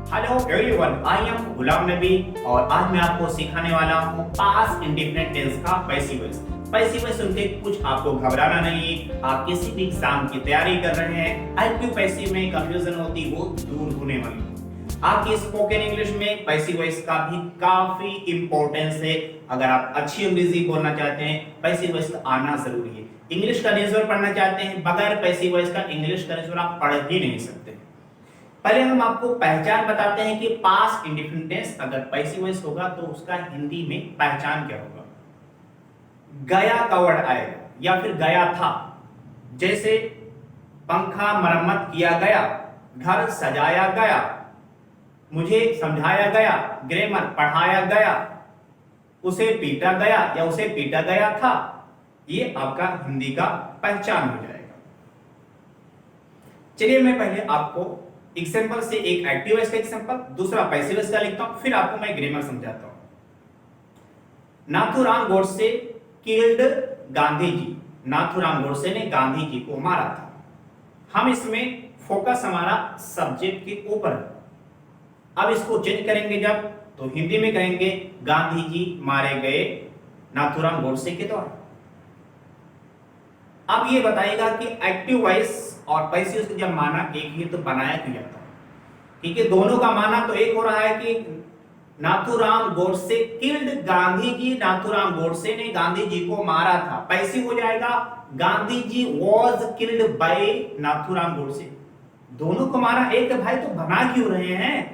Hello everyone, I am Ghulam Nabi और आज मैं आपको सिखाने वाला हूँ पास्ट इंडेफिनिट टेंस का पैसिव वॉइस। पैसिव वॉइस सुन के कुछ आपको घबराना नहीं। आप किसी भी एग्जाम की तैयारी कर रहे हैं, एक्टिव पैसिव में कंफ्यूजन होती वो दूर होने वाली है। आपकी स्पोकन इंग्लिश में पैसिव वॉइस का भी काफी इंपॉर्टेंस है। अगर आप अच्छी अंग्रेजी बोलना चाहते हैं, पैसिव वॉइस का आना जरूरी है। इंग्लिश का न्यूज़पेपर पढ़ना चाहते हैं, बगैर पैसिव वॉइस का इंग्लिश का न्यूज़पेपर आप पढ़ ही नहीं सकते। पहले हम आपको पहचान बताते हैं कि पास्ट इंडेफिनिट टेंस अगर पैसिव वॉइस होगा तो उसका हिंदी में पहचान क्या होगा। गया का वर्ड आएगा या फिर गया था। जैसे पंखा मरम्मत किया गया, घर सजाया गया, मुझे समझाया गया, ग्रामर पढ़ाया गया, उसे पीटा गया या उसे पीटा गया था। ये आपका हिंदी का पहचान हो जाएगा। चलिए मैं पहले आपको एग्जाम्पल से एक एक्टिव वॉइस का एग्जाम्पल, दूसरा पैसिव वॉइस का लिखता हूं, फिर आपको मैं ग्रामर समझाता हूं। नाथूराम गोडसे किल्ड गांधी जी। नाथूराम गोडसे ने गांधी जी को मारा था। हम इसमें फोकस हमारा सब्जेक्ट के ऊपर है। अब इसको चेंज करेंगे जब, तो हिंदी में कहेंगे गांधी जी मारे गए नाथूराम गोडसे के द्वारा। अब ये बताएगा कि एक्टिव वॉइस और पैसिव वॉइस जब माना एक ही तो बनाया क्यों जाता है, क्योंकि दोनों का माना तो एक हो रहा है कि नाथूराम गोडसे किल्ड गांधी जी। नाथूराम गोडसे ने गांधी जी को मारा था। पैसिव हो जाएगा Gandhi ji was killed by Nathuram Godse. दोनों को मारा एक भाई, तो बना क्यों रहे हैं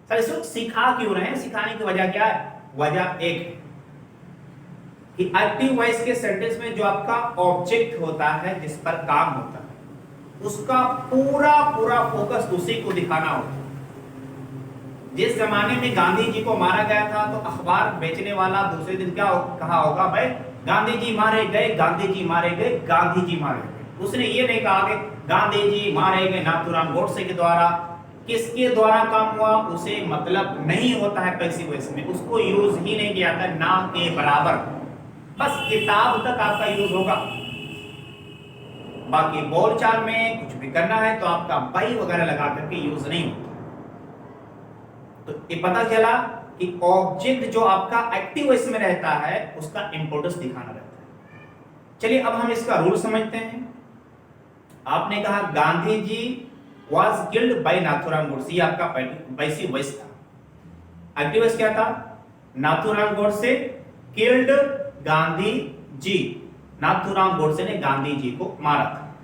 सर, इसको सिखा क्यों रहे हैं? सिखाने की वजह क्या है? वजह एक है कि एक्टिव वॉइस के सेंटेंस में जो आपका ऑब्जेक्ट होता है, जिस पर काम होता है, उसका पूरा पूरा फोकस उसी को दिखाना होता है। जिस जमाने में गांधी जी को मारा गया था तो अखबार बेचने वाला दूसरे दिन क्या कहा होगा, भाई गांधी जी मारे गए, गांधी जी मारे गए, गांधी जी मारे गए। उसने ये नहीं कहा कि गांधी जी मारे गए नाथूराम गोडसे के द्वारा। किसके द्वारा काम हुआ उसे मतलब नहीं होता है पैसिव वॉइस में, उसको यूज ही नहीं किया था, ना के बराबर। बस किताब तक आपका यूज होगा, बाकी बोलचाल में कुछ भी करना है तो आपका बाई वगैरह लगा करके यूज नहीं होता। तो ये पता चला कि ऑब्जेक्ट जो आपका एक्टिव वॉइस में रहता है उसका इंपॉर्टेंस दिखाना रहता है। चलिए अब हम इसका रूल समझते हैं। आपने कहा Gandhi ji was killed by Nathuram Godse, ये आपका पैसिव वॉइस था। एक्टिव वॉइस क्या था? नाथूराम गोडसे किल्ड गांधी जी। नाथूराम गोडसे ने गांधी जी को मारा था।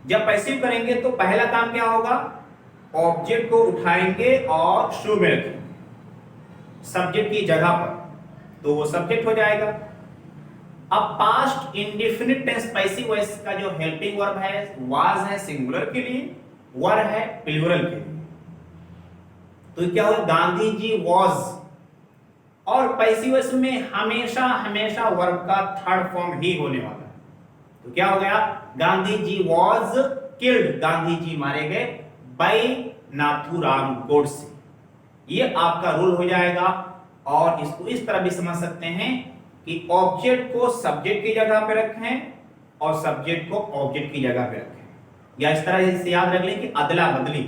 जब पैसिव करेंगे तो पहला काम क्या होगा, ऑब्जेक्ट को उठाएंगे और शुरू में रखेंगे सब्जेक्ट की जगह पर, तो वो सब्जेक्ट हो जाएगा। अब past indefinite tense passive voice का जो हेल्पिंग वर्ब है, वाज है सिंगुलर के लिए, वर है प्लूरल के लिए। तो क्या होगा, गांधी जी वाज। और पैसिव वॉइस में हमेशा हमेशा वर्ब का थर्ड फॉर्म ही होने वाला है। तो क्या हो गया, गांधी जी वाज किल्ड, गांधी जी मारे गए बाय नाथूराम गोडसे। ये आपका रूल हो जाएगा। और इसको इस तरह भी समझ सकते हैं कि ऑब्जेक्ट को सब्जेक्ट की जगह पे रखें और सब्जेक्ट को ऑब्जेक्ट की जगह पे रखें, या इस तरह से याद रख लें कि अदला बदली,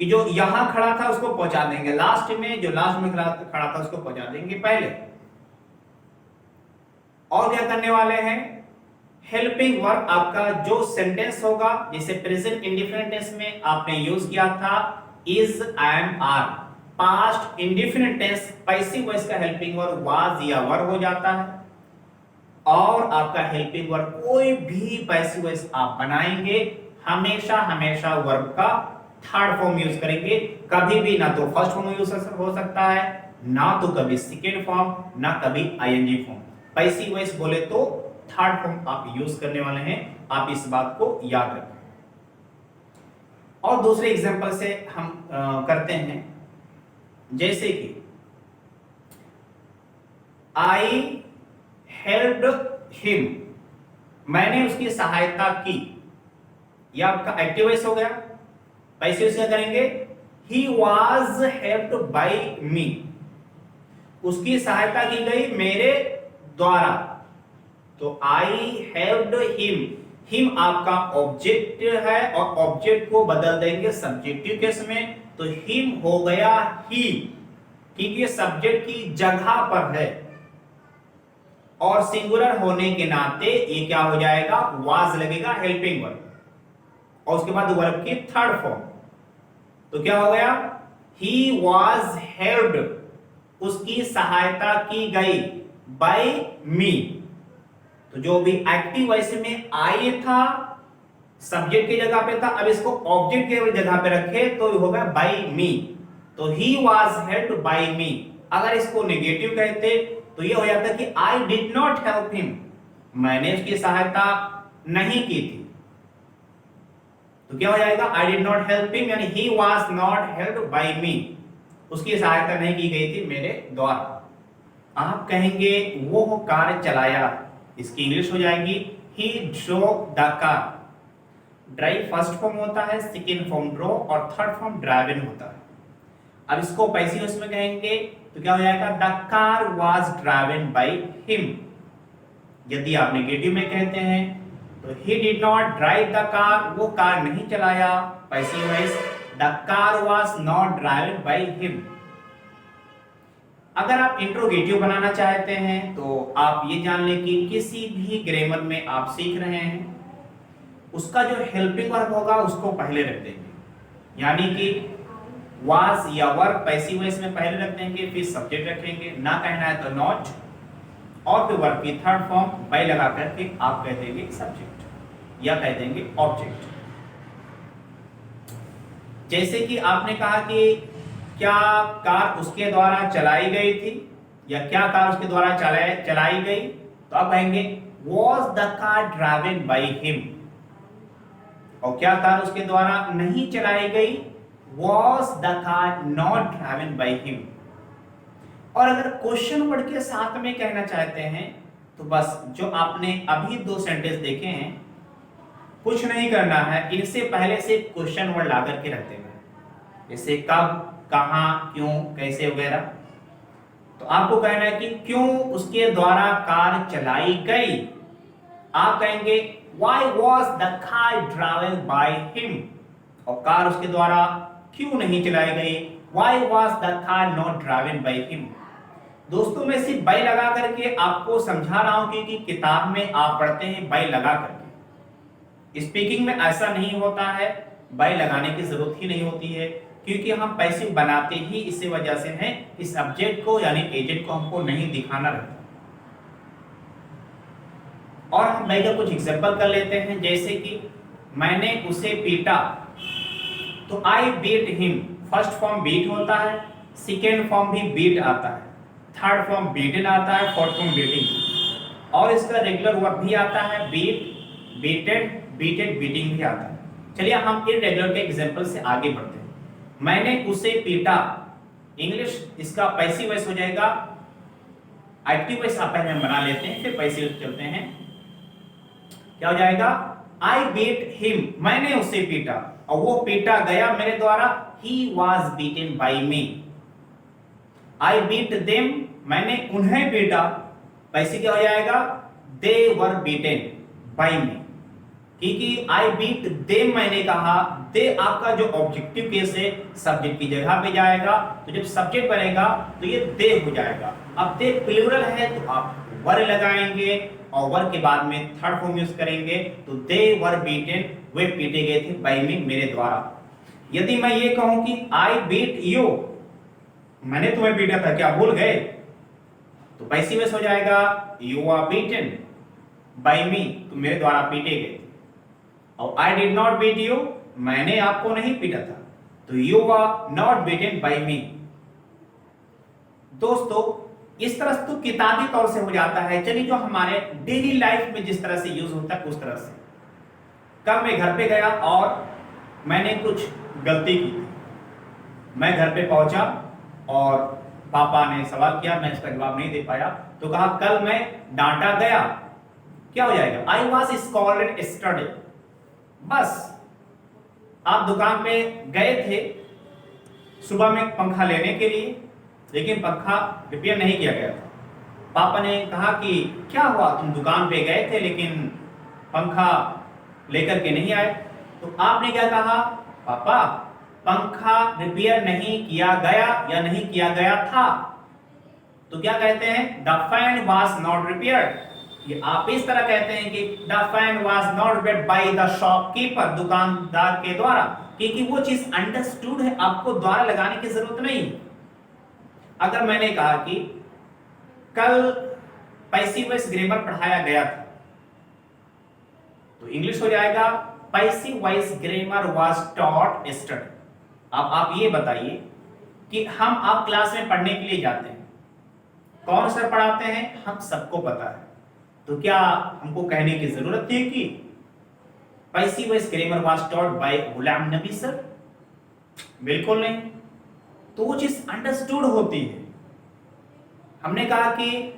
कि जो यहां खड़ा था उसको पहुंचा देंगे लास्ट में, जो लास्ट में खड़ा था उसको पहुंचा देंगे पहले। और क्या करने वाले हैं, हेल्पिंग वर्ब आपका जो सेंटेंस होगा, जैसे प्रेजेंट इंडेफिनिट टेंस में आपने यूज किया था is, am, are. Past indefinite tense passive voice का हेल्पिंग वर्ब वाज या वर हो जाता है। और आपका हेल्पिंग वर्ब कोई भी पैसिव वॉइस आप बनाएंगे, हमेशा हमेशा वर्ब का थर्ड फॉर्म यूज करेंगे। कभी भी ना तो फर्स्ट फॉर्म यूज हो सकता है, ना तो कभी सेकेंड फॉर्म, ना कभी आईएनजी फॉर्म। पैसिव वॉइस बोले तो थर्ड फॉर्म आप यूज करने वाले हैं, आप इस बात को याद रखें। और दूसरे एग्जांपल से हम करते हैं, जैसे कि आई हेल्प्ड हिम, मैंने उसकी सहायता की। यह आपका एक्टिव वॉइस हो गया। पैसिव क्या करेंगे, he was helped by me, उसकी सहायता की गई मेरे द्वारा। तो आई हेल्प्ड हिम, हिम आपका ऑब्जेक्ट है और ऑब्जेक्ट को बदल देंगे सब्जेक्टिव केस में, तो हिम हो गया ही, क्योंकि ये सब्जेक्ट की जगह पर है, और सिंगुलर होने के नाते ये क्या हो जाएगा, वाज लगेगा, हेल्पिंग वर्ब, और उसके बाद वर्ब की थर्ड फॉर्म। तो क्या हो गया, ही वाज हेल्प्ड, उसकी सहायता की गई, बाय मी। तो जो भी एक्टिव वॉइस में आई था सब्जेक्ट की जगह पे था, अब इसको ऑब्जेक्ट की जगह पे रखे तो होगा बाय मी। तो ही वाज हेल्प्ड बाय मी। अगर इसको नेगेटिव कहते तो ये हो जाता कि आई डिड नॉट हेल्प हिम, मैंने उसकी सहायता नहीं की थी। तो क्या हो जाएगा, I did not help him, यानी he was not helped by me, उसकी सहायता नहीं की गई थी मेरे द्वारा। आप कहेंगे वो कार चलाया, इसकी इंग्लिश हो जाएगी he drove the car. Drive first form होता है, सेकंड फॉर्म ड्रो, और थर्ड फॉर्म ड्राइवन होता है। अब इसको पैसिव वॉइस में कहेंगे तो क्या हो जाएगा, the car was driven by him. यदि आप नेगेटिव में कहते हैं तो he did not drive the car, वो कार नहीं चलाया, passive voice the car was not driven by him. अगर आप इंट्रोगेटिव बनाना चाहते हैं तो आप ये जान लें कि किसी भी ग्रामर में आप सीख रहे हैं उसका जो हेल्पिंग वर्ब होगा उसको पहले रख देंगे, यानी कि वाज या वर्ब पैसिव वॉइस में पहले रख देंगे, फिर सब्जेक्ट रखेंगे, ना कहना है तो नॉट, और फिर वर्ब की थर्ड फॉर्म बाय लगा करके आप कह देंगे सब्जेक्ट या कह देंगे ऑब्जेक्ट। जैसे कि आपने कहा कि क्या कार उसके द्वारा चलाई गई थी, या क्या कार उसके द्वारा चलाई गई, तो आप कहेंगे was the car driven by him। और क्या कार उसके द्वारा नहीं चलाई गई, was the car not driven by him। और अगर क्वेश्चन वर्ड के साथ में कहना चाहते हैं तो बस जो आपने अभी दो सेंटेंस देखे हैं कुछ नहीं करना है, इनसे पहले से क्वेश्चन वर्ड ला करके रखते हैं, जैसे कब, कहां, क्यों, कैसे वगैरह। तो आपको कहना है कि क्यों उसके द्वारा कार चलाई गई, आप कहेंगे why was the car driven by him। और कार उसके द्वारा क्यों नहीं चलाई गई, why was the car not driven by him। दोस्तों मैं सिर्फ बाय लगा करके आपको समझा रहा हूं क्योंकि किताब में आप पढ़ते हैं बाय लगा करके, स्पीकिंग में ऐसा नहीं होता है, बाय लगाने की जरूरत ही नहीं होती है, क्योंकि हम पैसिव बनाते ही इसी वजह से हैं, इस सब्जेक्ट को यानी एजेंट को हमको नहीं दिखाना रहता। और हम बाय का कुछ एग्जांपल कर लेते हैं, जैसे कि मैंने उसे पीटा, तो I beat him, first form beat होता है, सेकेंड फॉर्म भी बीट आता है, थर्ड फॉर्म बीटन आता है, फोर्थ फॉर्म बीटिंग, और इसका रेगुलर वर्ब भी आता है, बीट, बीटेड, बीटेड, बीटिंग भी आता है। चलिए हम इररेगुलर के एग्जांपल से आगे बढ़ते हैं। मैंने उसे पीटा, इंग्लिश इसका पैसिव वॉइस हो जाएगा, एक्टिव वॉइस आप पहले बना लेते हैं फिर पैसिव चलते हैं। क्या हो जाएगा, आई बीट हिम, मैंने उसे पीटा, और वो पीटा गया मेरे द्वारा, he was beaten by me. I beat them, मैंने उन्हें पीटा, पैसिव क्या हो जाएगा, दे वर बीटन बाय मी, क्योंकि आई बीट देम मैंने कहा, दे आपका जो ऑब्जेक्टिव केस है सब्जेक्ट की जगह पे जाएगा, तो जब सब्जेक्ट बनेगा तो ये दे हो जाएगा। अब दे प्लूरल है तो आप वर लगाएंगे और वर के बाद में थर्ड फॉर्म यूज करेंगे, तो दे वर बीटन, वे पीटे गए थे बाय मी, मेरे द्वारा। यदि मैं ये कहूं कि आई बीट यू, मैंने तुम्हें पीटा था, क्या भूल गए, तो पैसिव वॉइस हो जाएगा, you are beaten by me, तुम मेरे द्वारा पीटे गए। और I did not beat you, मैंने आपको नहीं पीटा था, तो you are not beaten by me. दोस्तों इस तरह तो किताबी तौर से हो जाता है, चलिए जो हमारे डेली लाइफ में जिस तरह से यूज होता है उस तरह से। कब मैं घर पे गया और मैंने कुछ गलती की, मैं घर पे पहुंचा और पापा ने सवाल किया, मैं इसका जवाब नहीं दे पाया, तो कहा कल मैं डांटा गया, क्या हो जाएगा, आई वॉज स्कॉल्डेड यस्टरडे। बस आप दुकान पे गए थे सुबह में पंखा लेने के लिए, लेकिन पंखा रिपेयर नहीं किया गया था, पापा ने कहा कि क्या हुआ, तुम दुकान पे गए थे लेकिन पंखा लेकर के नहीं आए, तो आपने क्या कहा, पापा पंखा रिपेयर नहीं किया गया या नहीं किया गया था, तो क्या कहते हैं? The fan was not repaired. ये आप इस तरह कहते हैं कि the fan was not repaired by the shopkeeper, दुकानदार के द्वारा, क्योंकि वो चीज अंडरस्टूड है, आपको द्वारा लगाने की जरूरत नहीं। अगर मैंने कहा कि कल पैसिव वॉइस ग्रामर पढ़ाया गया था, तो इंग्लिश हो जाएगा passive voice grammar was taught yesterday. अब आप ये बताइए कि हम आप क्लास में पढ़ने के लिए जाते हैं, कौन सर पढ़ाते हैं, हम सबको पता है, तो क्या हमको कहने की जरूरत थी कि passive voice grammar was taught by Ghulam Nabi sir? बिल्कुल नहीं। तो वो चीज अंडरस्टूड होती है। हमने कहा कि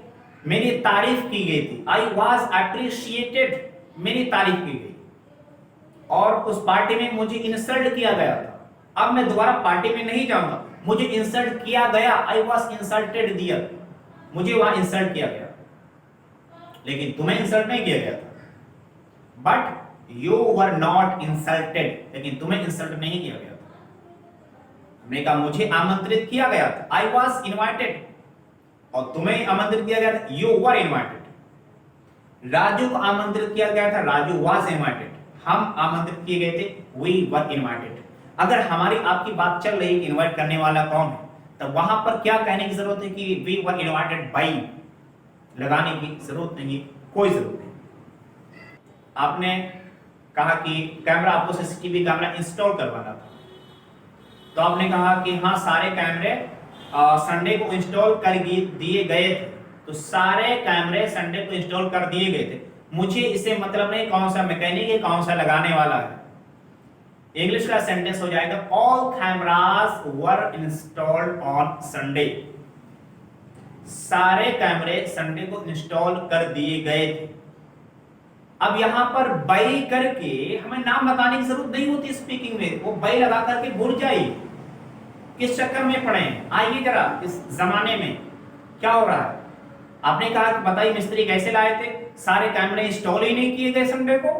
मेरी तारीफ की गई थी, आई वॉज अप्रिशिएटेड, मेरी तारीफ की गई, और उस पार्टी में मुझे इंसल्ट किया गया था। अब मैं दोबारा पार्टी में नहीं जाऊंगा, मुझे इंसल्ट किया गया, आई वॉज इंसल्टेड दिया, मुझे वहां इंसल्ट किया गया, लेकिन तुम्हें इंसल्ट नहीं किया गया था। But you were not insulted, लेकिन तुम्हें इंसल्ट नहीं किया गया था। हमने कहा मुझे आमंत्रित किया गया था, आई वॉज इन्वाइटेड, और तुम्हें आमंत्रित किया गया था, यू वर इनवाइटेड। राजू को आमंत्रित किया गया था, राजू वाज इनवाइटेड। हम आमंत्रित किए गए थे, वी वर इनवाइटेड। अगर हमारी आपकी बात चल रही है कि इनवाइट करने वाला कौन है, तो वहां पर क्या कहने की जरूरत है कि वी वर इनवाइटेड बाय, लगाने की जरूरत नहीं, कोई जरूरत नहीं। आपने कहा कि कैमरा, आपको सीसीटीवी कैमरा इंस्टॉल करवाना था, तो आपने कहा कि हाँ सारे कैमरे संडे को इंस्टॉल कर दिए गए थे, तो सारे कैमरे संडे को इंस्टॉल कर दिए गए थे। मुझे इसे मतलब नहीं कौन सा मैकेनिक है, कौन सा लगाने वाला है। इंग्लिश का सेंटेंस हो जाएगा all cameras were installed on Sunday, सारे कैमरे संडे को इंस्टॉल कर दिए गए थे। अब यहां पर बाई करके हमें नाम बताने की जरूरत नहीं होती स्पीकिंग में, वो बाई लगा करके भूल जाइए किस चक्कर में पड़े। आइए जरा इस जमाने में क्या हो रहा है। आपने कहा कि बताइए मिस्त्री कैसे लाए थे, सारे कैमरे इंस्टॉल ही नहीं किए गए संडे को,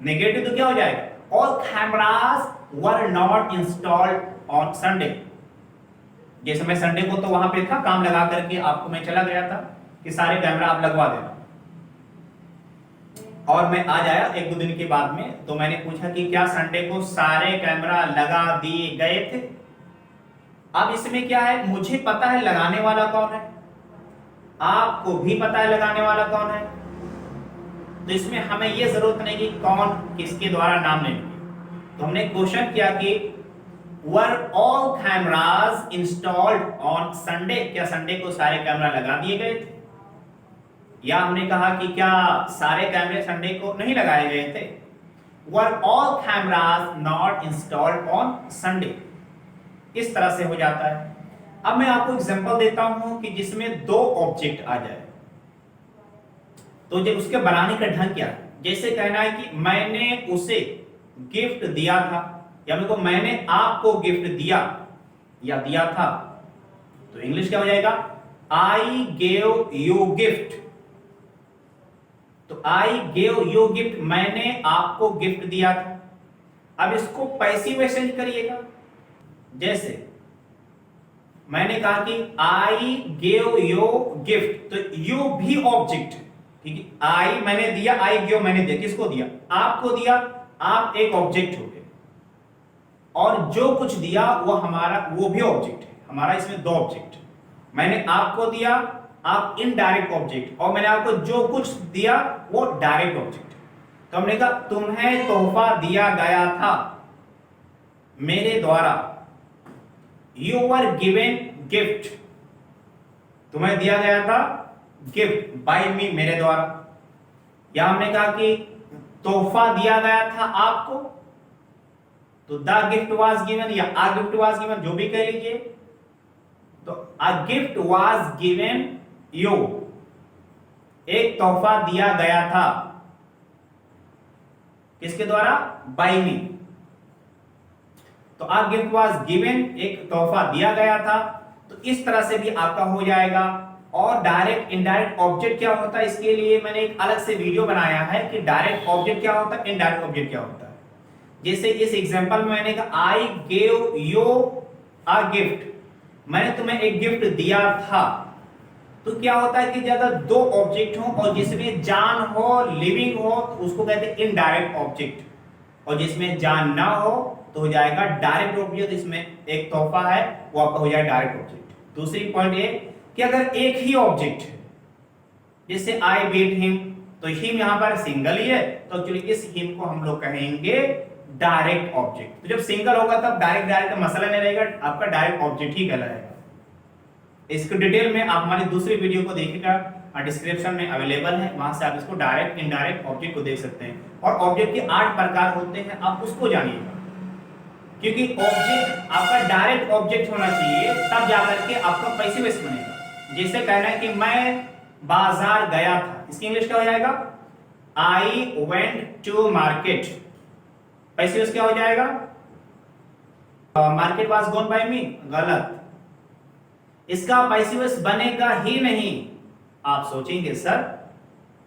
नेगेटिव तो क्या हो जाएगा, all cameras were not installed on Sunday. जैसे मैं संडे को तो वहां पे था, काम लगा करके आपको मैं चला गया था कि सारे कैमरा आप लगवा देना, और मैं आज आया एक दो दिन के बाद में, तो मैंने पूछा कि क्या संडे को सारे कैमरा लगा दिए गए थे। अब इसमें क्या है, मुझे पता है लगाने वाला कौन है, आपको भी पता है लगाने वाला कौन है, तो इसमें हमें यह जरूरत नहीं कि कौन किसके द्वारा नाम लेंगे। तो हमने क्वेश्चन किया कि were all cameras installed on Sunday, क्या संडे को सारे कैमरा लगा दिए गए थे, या हमने कहा कि क्या सारे कैमरे संडे को नहीं लगाए गए थे। Were all cameras not installed on Sunday, इस तरह से हो जाता है। अब मैं आपको एग्जांपल देता हूं कि जिसमें दो ऑब्जेक्ट आ जाए, तो जब उसके बनाने का ढंग क्या है। जैसे कहना है कि मैंने उसे गिफ्ट दिया था, या मेरे को मैंने आपको गिफ्ट दिया या दिया था, तो इंग्लिश क्या हो जाएगा, आई गेव यू गिफ्ट। तो आई गेव यू गिफ्ट, मैंने आपको गिफ्ट दिया था। अब इसको पैसिव वॉइस चेंज करिएगा। जैसे मैंने कहा कि आई गेव यू गिफ्ट, तो यू भी ऑब्जेक्ट, ठीक है, आई मैंने दिया, आई गिव मैंने दिया, किसको दिया, आपको दिया, आप एक ऑब्जेक्ट हो गए, और जो कुछ दिया वो हमारा, वो भी ऑब्जेक्ट है हमारा। इसमें दो ऑब्जेक्ट, मैंने आपको दिया, आप इनडायरेक्ट ऑब्जेक्ट, और मैंने आपको जो कुछ दिया वो डायरेक्ट ऑब्जेक्ट। तो हमने कहा तुम्हें तोहफा दिया गया था मेरे द्वारा, यू वर गिवन गिफ्ट, तुम्हें दिया गया था गिफ्ट बाय मी, मेरे द्वारा। या हमने कहा कि तोहफा दिया गया था आपको, तो द गिफ्ट वाज गिवन या आ गिफ्ट वाज गिवन, जो भी कह लीजिए। तो a gift was given you, एक तोहफा दिया गया था, किसके द्वारा, बाय मी। तो अ गिफ्ट वाज गिवन, एक तोहफा दिया गया था। तो इस तरह से भी आपका हो जाएगा। और डायरेक्ट इनडायरेक्ट ऑब्जेक्ट क्या होता है, इसके लिए मैंने एक अलग से वीडियो बनाया है कि डायरेक्ट ऑब्जेक्ट क्या होता है, इनडायरेक्ट ऑब्जेक्ट क्या होता है। जैसे इस एग्जांपल में मैंने कहा I gave you a gift, मैंने तुम्हें एक गिफ्ट दिया था। तो क्या होता है कि ज्यादा दो ऑब्जेक्ट हो और जिसमें जान हो, लिविंग हो, तो उसको कहते हैं इनडायरेक्ट ऑब्जेक्ट, और जिसमें जान ना हो तो हो जाएगा डायरेक्ट ऑब्जेक्ट। इसमें एक तोहफा है वो आपका हो जाएगा डायरेक्ट ऑब्जेक्ट। दूसरी पॉइंट ये कि अगर एक ही ऑब्जेक्ट है, जैसे आई बीट हिम, तो हिम यहां पर सिंगल ही है, तो एक्चुअली इस हिम को हम लोग कहेंगे डायरेक्ट ऑब्जेक्ट। तो जब सिंगल होगा तब डायरेक्ट डायरेक्ट का मसला नहीं रहेगा, आपका डायरेक्ट ऑब्जेक्ट ही कहलाएगा। इसको डिटेल में आप हमारी दूसरी वीडियो को देखिएगा, डिस्क्रिप्शन में अवेलेबल है, वहां से आप इसको डायरेक्ट इनडायरेक्ट ऑब्जेक्ट को देख सकते हैं। और ऑब्जेक्ट के 8 प्रकार होते हैं, आप उसको जानिएगा, क्योंकि ऑब्जेक्ट आपका डायरेक्ट ऑब्जेक्ट होना चाहिए, तब जाकर के आपका पैसिव वॉइस बनेगा। जैसे कहना है कि मैं बाजार गया था, इसकी इंग्लिश क्या हो जाएगा? I went to market. Passive voice क्या हो जाएगा? Market was gone by me, गलत। इसका पैसिव वॉइस बनेगा ही नहीं। आप सोचेंगे सर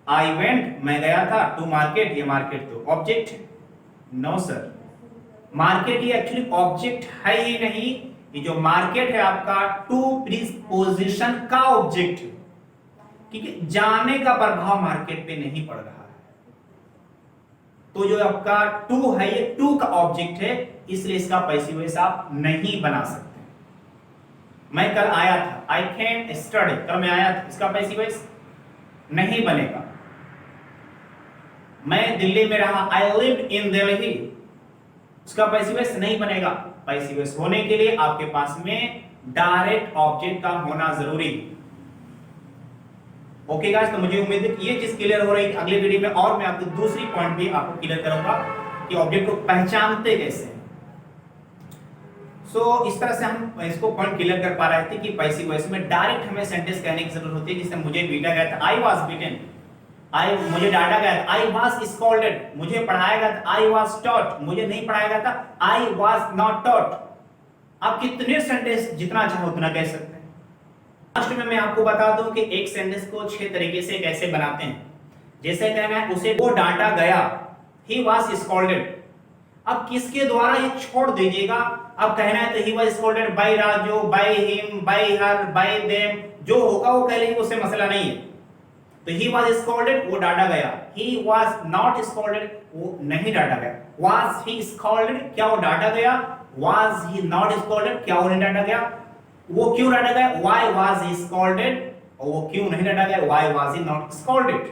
आई वेंट, मैं गया था, टू मार्केट, ये मार्केट तो ऑब्जेक्ट है। नो सर, मार्केट ये एक्चुअली ऑब्जेक्ट है ही नहीं। ये जो मार्केट है आपका टू प्रीपोजिशन का ऑब्जेक्ट है, क्योंकि जाने का प्रभाव मार्केट पे नहीं पड़ रहा है। तो जो आपका टू है ये टू का ऑब्जेक्ट है, इसलिए इसका पैसिव वॉइस आप नहीं बना सकते। मैं कल आया था, आई केम यस्टरडे, कल मैं आया था, इसका पैसिव वॉइस नहीं बनेगा। मैं दिल्ली में रहा, आई लिव्ड इन दिल्ली, उसका पैसिव वॉइस नहीं बनेगा। पैसिव वॉइस होने के लिए आपके पास में डायरेक्ट ऑब्जेक्ट का होना जरूरी है। ओके गाइस, तो मुझे उम्मीद है कि ये चीज क्लियर हो रही है। अगले वीडियो में और मैं आपको दूसरी पॉइंट भी आपको क्लियर करूंगा कि ऑब्जेक्ट को पहचानते कैसे। इस तरह से हम इसको पॉइंट क्लियर कर पा रहे थे कि पैसिव वॉइस में डायरेक्ट हमें सेंटेंस कहने की जरूरत होती है। जैसे मुझे बीटा गया था, आई वाज बीटन, मुझे डांटा गया था, आई वाज स्कॉल्डेड, मुझे पढ़ाया गया था, आई वाज टॉट, मुझे नहीं पढ़ाया गया था, आई वाज नॉट टॉट। आप कितने सेंटेंस जितना चाहे उतना कह सकते हैं। लास्ट में मैं आपको बता दूं कि एक सेंटेंस को 6 तरीके से कैसे बनाते हैं। जैसे कहना है उसे वो डांटा गया, ही वाज स्कॉल्डेड। अब किसके द्वारा ये छोड़ दीजिएगा। अब कहना है तो he was scolded by Raju, by him, by her, by them, जो होगा वो कह लेंगे, उससे मसला नहीं है। तो ही वाज स्कॉल्डेड, वो डांटा गया। ही वाज नॉट स्कॉल्डेड, वो नहीं डांटा गया। वाज ही स्कॉल्डेड, क्या वो डांटा गया? वाज ही नॉट स्कॉल्डेड, क्या वो नहीं डांटा गया? वो क्यों डांटा गया? व्हाई वाज ही स्कॉल्डेड, और वो क्यों नहीं डांटा गया? Why was he not scolded.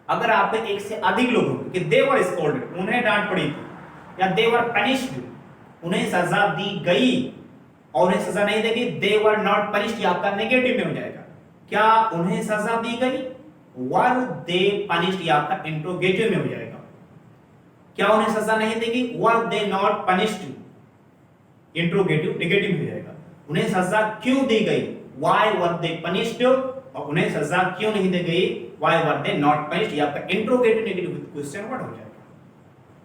अगर आप पे एक से अधिक लोग होंगे कि दे वर स्कॉल्डेड, उन्हें डांट पड़ी थी, या दे वर पनिश्ड, उन्हें सजा दी गई, और उन्हें सजा नहीं देगी, दे वर नॉट पनिश्ड, ये आपका नेगेटिव में हो जाएगा। क्या उन्हें सजा दी गई? वर दे पनिश्ड, ये आपका इंट्रोगेटिव में हो जाएगा। क्या उन्हें सजा नहीं देगी? Were they not punished, interrogative negative हो जाएगा। उन्हें सजा क्यों दी गई? व्हाई वर दे पनिश्ड, और उन्हें सजा क्यों नहीं दी गई? Why were they not punished, ये आपका इंट्रोगेटिव नेगेटिव क्वेश्चन वर्ड हो जाएगा।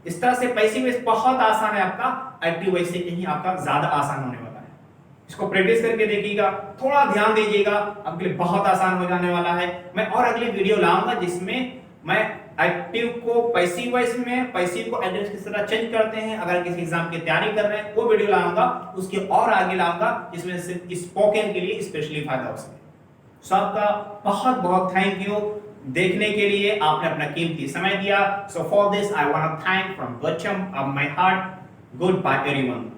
इस तरह से पैसिव वॉइस बहुत आसान है आपका, एक्टिव वॉइस से कहीं आपका ज्यादा आसान होने वाला है। इसको प्रैक्टिस करके देखिएगा, थोड़ा ध्यान दीजिएगा, आपके लिए बहुत आसान हो जाने वाला है। मैं और अगली वीडियो लाऊंगा जिसमें मैं एक्टिव को पैसिव वॉइस में, पैसिव को एक्टिव किस तरह चेंज करते हैं अगर किसी एग्जाम की तैयारी कर रहे हैं, वो वीडियो लाऊंगा। उसके और आगे लाऊंगा जिसमें सिर्फ स्पोकन के लिए स्पेशली फायदा हो सके। सबका बहुत बहुत थैंक यू देखने के लिए, आपने अपना कीमती समय दिया। So for this I want to thank from bottom of my heart. Goodbye everyone.